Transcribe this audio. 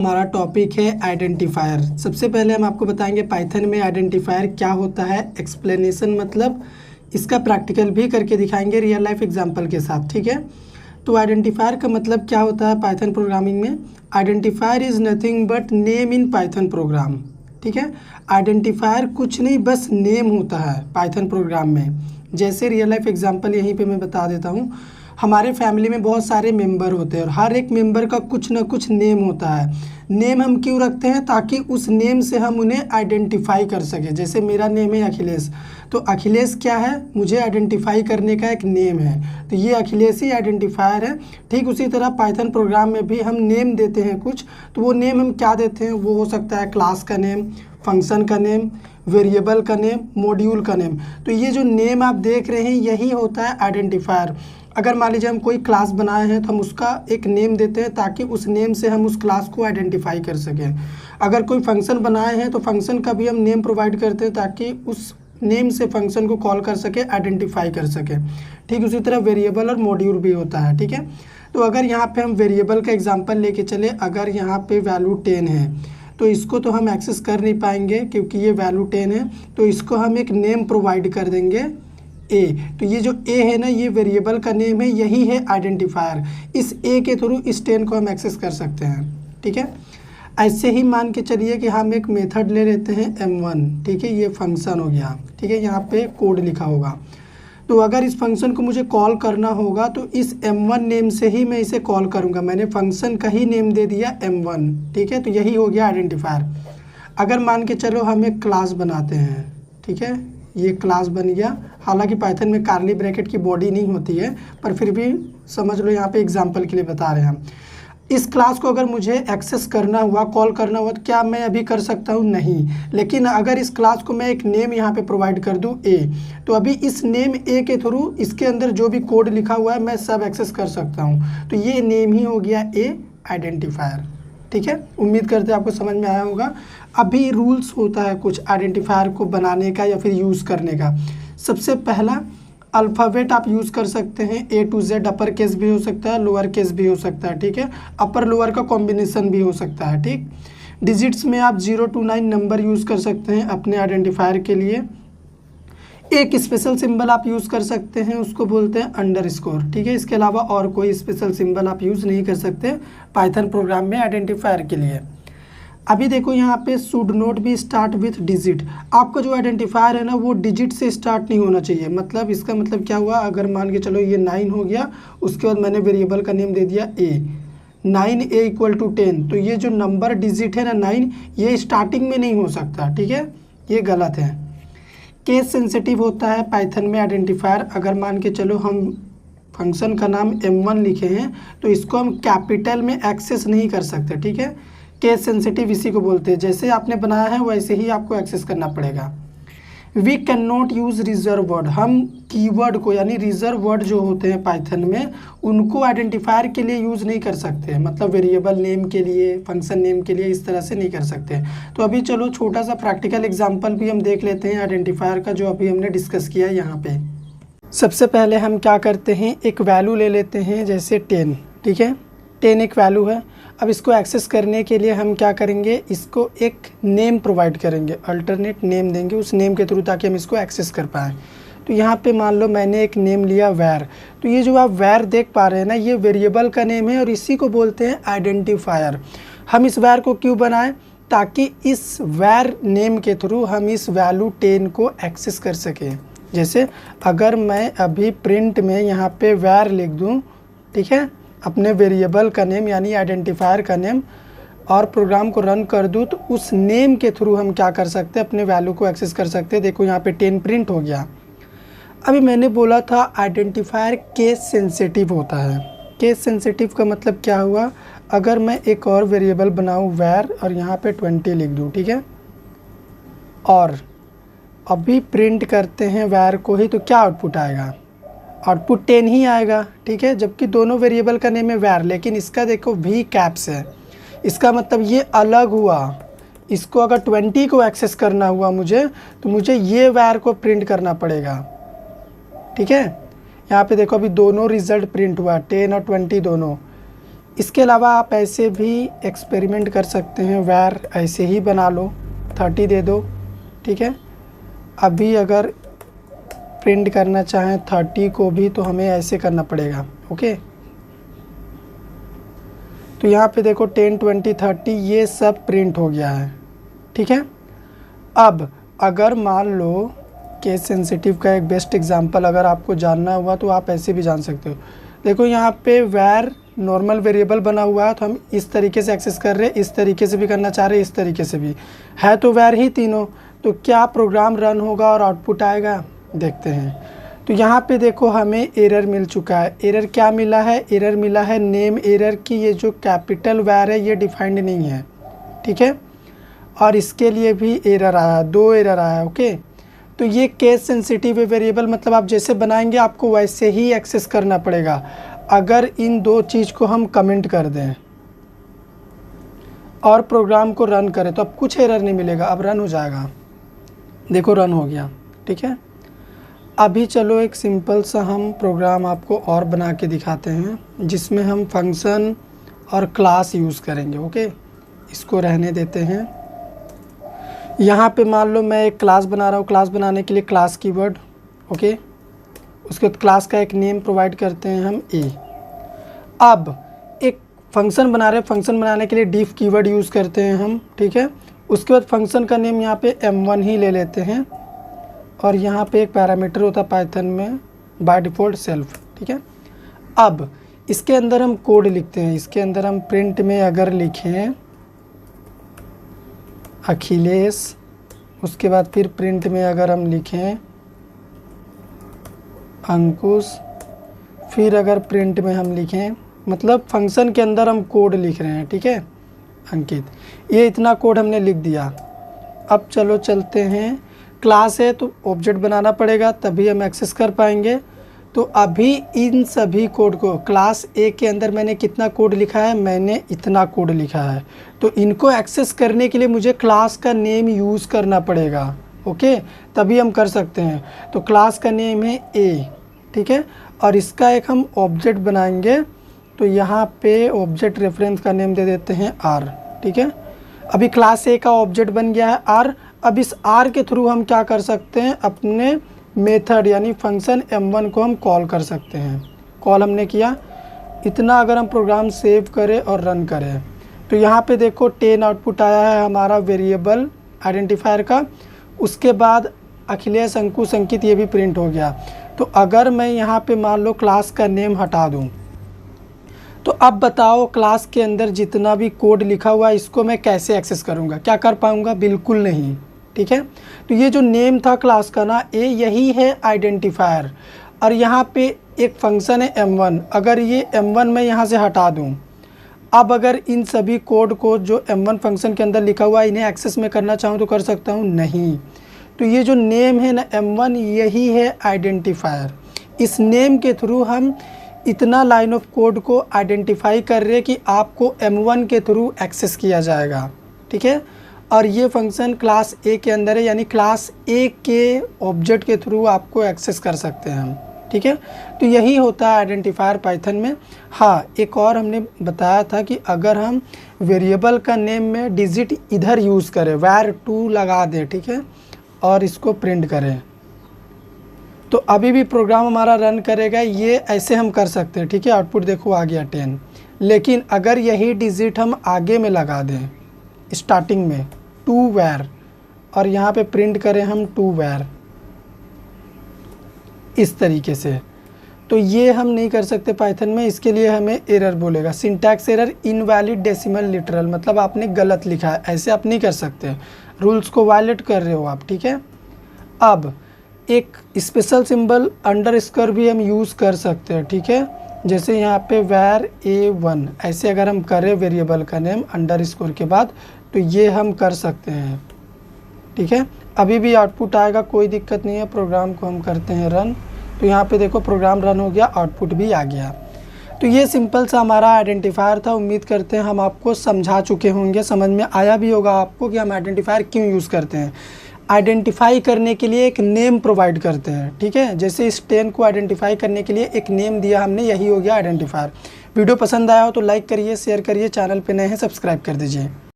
हमारा टॉपिक है आइडेंटिफायर। सबसे पहले हम आपको बताएंगे पाइथन में आइडेंटिफायर क्या होता है, एक्सप्लेनेशन मतलब इसका प्रैक्टिकल भी करके दिखाएंगे रियल लाइफ एग्जांपल के साथ, ठीक है। तो आइडेंटिफायर का मतलब क्या होता है पाइथन प्रोग्रामिंग में? Identifier is nothing but name in Python programme, ठीक है। आइडेंटिफायर कुछ नहीं बस नेम होता है पाइथन प्रोग्राम में। जैसे रियल लाइफ एग्जांपल यहीं पे मैं बता देता हूँ। हमारे फैमिली में बहुत सारे मेंबर होते हैं और हर एक मेंबर का कुछ ना कुछ नेम होता है। नेम हम क्यों रखते हैं? ताकि उस नेम से हम उन्हें आइडेंटिफाई कर सकें। जैसे मेरा नेम है अखिलेश, तो अखिलेश क्या है? मुझे आइडेंटिफाई करने का एक नेम है, तो ये अखिलेश ही आइडेंटिफायर है। ठीक उसी तरह पाइथन प्रोग्राम में भी हम नेम देते हैं कुछ, तो वो नेम हम क्या देते हैं? वो हो सकता है क्लास का नेम, फंक्शन का नेम, वेरिएबल का नेम, मॉड्यूल का नेम। तो ये जो नेम आप देख रहे हैं यही होता है आइडेंटिफायर। अगर मान लीजिए हम कोई क्लास बनाए हैं तो हम उसका एक नेम देते हैं ताकि उस नेम से हम उस क्लास को आइडेंटिफाई कर सकें। अगर कोई फंक्शन बनाए हैं तो फंक्शन का भी हम नेम प्रोवाइड करते हैं ताकि उस नेम से फंक्शन को कॉल कर सके, आइडेंटिफाई कर सके। ठीक उसी तरह वेरिएबल और मॉड्यूल भी होता है, ठीक है। तो अगर यहाँ पे हम वेरिएबल का एग्जांपल लेके चले, अगर यहाँ पे वैल्यू 10 है तो इसको तो हम एक्सेस कर नहीं पाएंगे क्योंकि ये वैल्यू 10 है, तो इसको हम एक नेम प्रोवाइड कर देंगे ए। तो ये जो ए है ना, ये वेरिएबल का नेम है, यही है आइडेंटिफायर। इस ए के थ्रू इस 10 को हम एक्सेस कर सकते हैं, ठीक है। ऐसे ही मान के चलिए कि हम एक मेथड ले लेते हैं m1, ठीक है। ये फंक्शन हो गया, ठीक है। यहाँ पे कोड लिखा होगा, तो अगर इस फंक्शन को मुझे कॉल करना होगा तो इस m1 नेम से ही मैं इसे कॉल करूँगा। मैंने फंक्शन का ही नेम दे दिया m1, ठीक है। तो यही हो गया आइडेंटिफायर। अगर मान के चलो हम एक क्लास बनाते हैं, ठीक है, ये क्लास बन गया। हालांकि पाइथन में कार्ली ब्रैकेट की बॉडी नहीं होती है, पर फिर भी समझ लो यहाँ पे एग्जांपल के लिए बता रहे हैं हम। इस क्लास को अगर मुझे एक्सेस करना हुआ, कॉल करना हुआ, तो क्या मैं अभी कर सकता हूँ? नहीं। लेकिन अगर इस क्लास को मैं एक नेम यहाँ पे प्रोवाइड कर दूँ ए, तो अभी इस नेम ए के थ्रू इसके अंदर जो भी कोड लिखा हुआ है मैं सब एक्सेस कर सकता हूँ। तो ये नेम ही हो गया ए आइडेंटिफायर, ठीक है। उम्मीद करते हैं आपको समझ में आया होगा। अभी रूल्स होता है कुछ आइडेंटिफायर को बनाने का या फिर यूज़ करने का। सबसे पहला, अल्फ़ाबेट आप यूज़ कर सकते हैं A to Z। Upper case भी हो सकता है, लोअर केस भी हो सकता है, ठीक है। अपर लोअर का कॉम्बिनेशन भी हो सकता है, ठीक। डिजिट्स में आप 0 to 9 नंबर यूज़ कर सकते हैं अपने आइडेंटिफायर के लिए। एक स्पेशल सिंबल आप यूज़ कर सकते हैं, उसको बोलते हैं अंडरस्कोर, ठीक है। इसके अलावा और कोई स्पेशल सिंबल आप यूज़ नहीं कर सकते पाइथन प्रोग्राम में आइडेंटिफायर के लिए। अभी देखो यहाँ पे should not be start with digit. आपका जो आइडेंटिफायर है ना, वो डिजिट से स्टार्ट नहीं होना चाहिए। मतलब इसका मतलब क्या हुआ? अगर मान के चलो ये 9 हो गया, उसके बाद मैंने वेरिएबल का नेम दे दिया ए, 9a = 10, तो ये जो नंबर डिजिट है ना 9, ये स्टार्टिंग में नहीं हो सकता, ठीक है। ये गलत है। केस सेंसिटिव होता है पाइथन में आइडेंटिफायर। अगर मान के चलो हम फंक्शन का नाम m1 लिखे हैं तो इसको हम कैपिटल में एक्सेस नहीं कर सकते, ठीक है। केस सेंसिटिव इसी को बोलते हैं। जैसे आपने बनाया है वैसे ही आपको एक्सेस करना पड़ेगा। We can not use reserve word. हम कीवर्ड को यानी रिजर्व वर्ड जो होते हैं पाइथन में, उनको आइडेंटिफायर के लिए यूज़ नहीं कर सकते। मतलब वेरिएबल नेम के लिए, फंक्शन नेम के लिए इस तरह से नहीं कर सकते। तो अभी चलो छोटा सा प्रैक्टिकल एग्जाम्पल भी हम देख लेते हैं आइडेंटिफायर का, जो अभी हमने डिस्कस किया है यहाँ पे। सबसे पहले हम क्या करते हैं, एक वैल्यू ले लेते हैं, जैसे 10, ठीक है। 10 एक वैल्यू है। अब इसको एक्सेस करने के लिए हम क्या करेंगे, इसको एक नेम प्रोवाइड करेंगे, अल्टरनेट नेम देंगे उस नेम के थ्रू, ताकि हम इसको एक्सेस कर पाएँ। तो यहाँ पे मान लो मैंने एक नेम लिया वैर। तो ये जो आप वैर देख पा रहे हैं ना, ये वेरिएबल का नेम है और इसी को बोलते हैं आइडेंटिफायर। हम इस वैर को क्यों बनाएं? ताकि इस वैर नेम के थ्रू हम इस वैल्यू 10 को एक्सेस कर सकें। जैसे अगर मैं अभी प्रिंट में यहाँ पे वैर लिख दूँ, ठीक है, अपने वेरिएबल का नेम यानी आइडेंटिफायर का नेम, और प्रोग्राम को रन कर दूँ, तो उस नेम के थ्रू हम क्या कर सकते हैं, अपने वैल्यू को एक्सेस कर सकते हैं। देखो यहाँ पे 10 प्रिंट हो गया। अभी मैंने बोला था आइडेंटिफायर केस सेंसिटिव होता है। केस सेंसिटिव का मतलब क्या हुआ? अगर मैं एक और वेरिएबल बनाऊँ वैर और यहाँ पे 20 लिख दूँ, ठीक है, और अभी प्रिंट करते हैं वैर को ही, तो क्या आउटपुट आएगा? आउटपुट 10 ही आएगा, ठीक है। जबकि दोनों वेरिएबल का नेम है वैर, लेकिन इसका देखो वी कैप्स है। इसका मतलब ये अलग हुआ। इसको अगर 20 को एक्सेस करना हुआ मुझे, तो मुझे ये वैर को प्रिंट करना पड़ेगा, ठीक है। यहाँ पे देखो अभी दोनों रिजल्ट प्रिंट हुआ, 10 और 20 दोनों। इसके अलावा आप ऐसे भी एक्सपेरिमेंट कर सकते हैं, वैर ऐसे ही बना लो, 30 दे दो, ठीक है। अभी अगर प्रिंट करना चाहें 30 को भी तो हमें ऐसे करना पड़ेगा, ओके। तो यहाँ पे देखो 10, 20, 30 ये सब प्रिंट हो गया है, ठीक है। अब अगर मान लो केस सेंसिटिव का एक बेस्ट एग्जांपल अगर आपको जानना हुआ तो आप ऐसे भी जान सकते हो। देखो यहाँ पे वैर नॉर्मल वेरिएबल बना हुआ है, तो हम इस तरीके से एक्सेस कर रहे हैं, इस तरीके से भी करना चाह रहे हैं, इस तरीके से भी है, तो वैर ही तीनों। तो क्या प्रोग्राम रन होगा और आउटपुट आएगा, देखते हैं। तो यहाँ पे देखो हमें एरर मिल चुका है। एरर क्या मिला है, एरर मिला है नेम एरर की, ये जो कैपिटल वैर है ये डिफाइंड नहीं है, ठीक है। और इसके लिए भी एरर आया, 2 एरर आया, ओके। तो ये केस सेंसिटिव वेरिएबल, मतलब आप जैसे बनाएंगे आपको वैसे ही एक्सेस करना पड़ेगा। अगर इन 2 चीज़ को हम कमेंट कर दें और प्रोग्राम को रन करें तो अब कुछ एरर नहीं मिलेगा, अब रन हो जाएगा। देखो रन हो गया, ठीक है। अभी चलो एक सिंपल सा हम प्रोग्राम आपको और बना के दिखाते हैं जिसमें हम फंक्शन और क्लास यूज़ करेंगे, ओके। इसको रहने देते हैं। यहाँ पे मान लो मैं एक क्लास बना रहा हूँ, क्लास बनाने के लिए क्लास कीवर्ड, ओके। उसके बाद क्लास का एक नेम प्रोवाइड करते हैं हम ए। अब एक फंक्शन बना रहे हैं, फंक्शन बनाने के लिए डिफ कीवर्ड यूज़ करते हैं हम, ठीक है। उसके बाद फंक्शन का नेम यहाँ पे m1 ही ले लेते हैं और यहाँ पे एक पैरामीटर होता है पाइथन में बाय डिफ़ॉल्ट सेल्फ, ठीक है। अब इसके अंदर हम कोड लिखते हैं, इसके अंदर हम प्रिंट में अगर लिखें अखिलेश, उसके बाद फिर प्रिंट में अगर हम लिखें अंकुश, फिर अगर प्रिंट में हम लिखें, मतलब फंक्शन के अंदर हम कोड लिख रहे हैं, ठीक है, अंकित। ये इतना कोड हमने लिख दिया। अब चलो चलते हैं, क्लास है तो ऑब्जेक्ट बनाना पड़ेगा तभी हम एक्सेस कर पाएंगे। तो अभी इन सभी कोड को, क्लास ए के अंदर मैंने कितना कोड लिखा है, मैंने इतना कोड लिखा है। तो इनको एक्सेस करने के लिए मुझे क्लास का नेम यूज़ करना पड़ेगा, ओके, तभी हम कर सकते हैं। तो क्लास का नेम है ए, ठीक है। और इसका एक हम ऑब्जेक्ट बनाएंगे, तो यहाँ पे ऑब्जेक्ट रेफरेंस का नेम दे देते हैं आर, ठीक है। अभी क्लास ए का ऑब्जेक्ट बन गया है आर। अब इस आर के थ्रू हम क्या कर सकते हैं, अपने मेथड यानी फंक्शन m1 को हम कॉल कर सकते हैं। कॉल हमने किया, इतना अगर हम प्रोग्राम सेव करें और रन करें तो यहाँ पे देखो 10 आउटपुट आया है हमारा वेरिएबल आइडेंटिफायर का। उसके बाद अखिलेश, अंकुश, अंकित ये भी प्रिंट हो गया। तो अगर मैं यहाँ पे मान लो क्लास का नेम हटा दूँ तो अब बताओ क्लास के अंदर जितना भी कोड लिखा हुआ है इसको मैं कैसे एक्सेस करूँगा, क्या कर पाऊँगा, बिल्कुल नहीं, ठीक है। तो ये जो नेम था क्लास का ना ए, यही है आइडेंटिफायर। और यहाँ पे एक फंक्शन है m1, अगर ये m1 मैं यहाँ से हटा दूँ, अब अगर इन सभी कोड को जो m1 फंक्शन के अंदर लिखा हुआ है इन्हें एक्सेस में करना चाहूँ तो कर सकता हूँ, नहीं। तो ये जो नेम है ना m1, यही है आइडेंटिफायर। इस नेम के थ्रू हम इतना लाइन ऑफ कोड को आइडेंटिफाई कर रहे हैं कि आपको m1 के थ्रू एक्सेस किया जाएगा, ठीक है। और ये फंक्शन क्लास ए के अंदर है, यानी क्लास ए के ऑब्जेक्ट के थ्रू आपको एक्सेस कर सकते हैं हम, ठीक है। तो यही होता है आइडेंटिफायर पाइथन में। हाँ, एक और हमने बताया था कि अगर हम वेरिएबल का नेम में डिजिट इधर यूज़ करें, var2 लगा दें, ठीक है, और इसको प्रिंट करें तो अभी भी प्रोग्राम हमारा रन करेगा। ये ऐसे हम कर सकते हैं, ठीक है। आउटपुट देखो आ गया 10। लेकिन अगर यही डिजिट हम आगे में लगा दें, स्टार्टिंग में toWar, और यहाँ पे प्रिंट करें हम toWar इस तरीके से, तो ये हम नहीं कर सकते पाइथन में। इसके लिए हमें एरर बोलेगा, syntax error, invalid decimal literal, मतलब आपने गलत लिखा है, ऐसे आप नहीं कर सकते, रूल्स को वायलेट कर रहे हो आप, ठीक है। अब एक स्पेशल सिंबल अंडरस्कोर भी हम यूज़ कर सकते हैं, ठीक है। जैसे यहाँ पे var a1 ऐसे अगर हम करें वेरिएबल का नेम अंडरस्कोर के बाद, तो ये हम कर सकते हैं, ठीक है। अभी भी आउटपुट आएगा, कोई दिक्कत नहीं है। प्रोग्राम को हम करते हैं रन, तो यहाँ पे देखो प्रोग्राम रन हो गया, आउटपुट भी आ गया। तो ये सिंपल सा हमारा आइडेंटिफायर था। उम्मीद करते हैं हम आपको समझा चुके होंगे, समझ में आया भी होगा आपको कि हम आइडेंटिफायर क्यों यूज़ करते हैं। आइडेंटिफाई करने के लिए एक नेम प्रोवाइड करते हैं, ठीक है। जैसे इस 10 को आइडेंटिफाई करने के लिए एक नेम दिया हमने, यही हो गया आइडेंटिफायर। वीडियो पसंद आया हो तो लाइक करिए, शेयर करिए, चैनल पे नए हैं सब्सक्राइब कर दीजिए।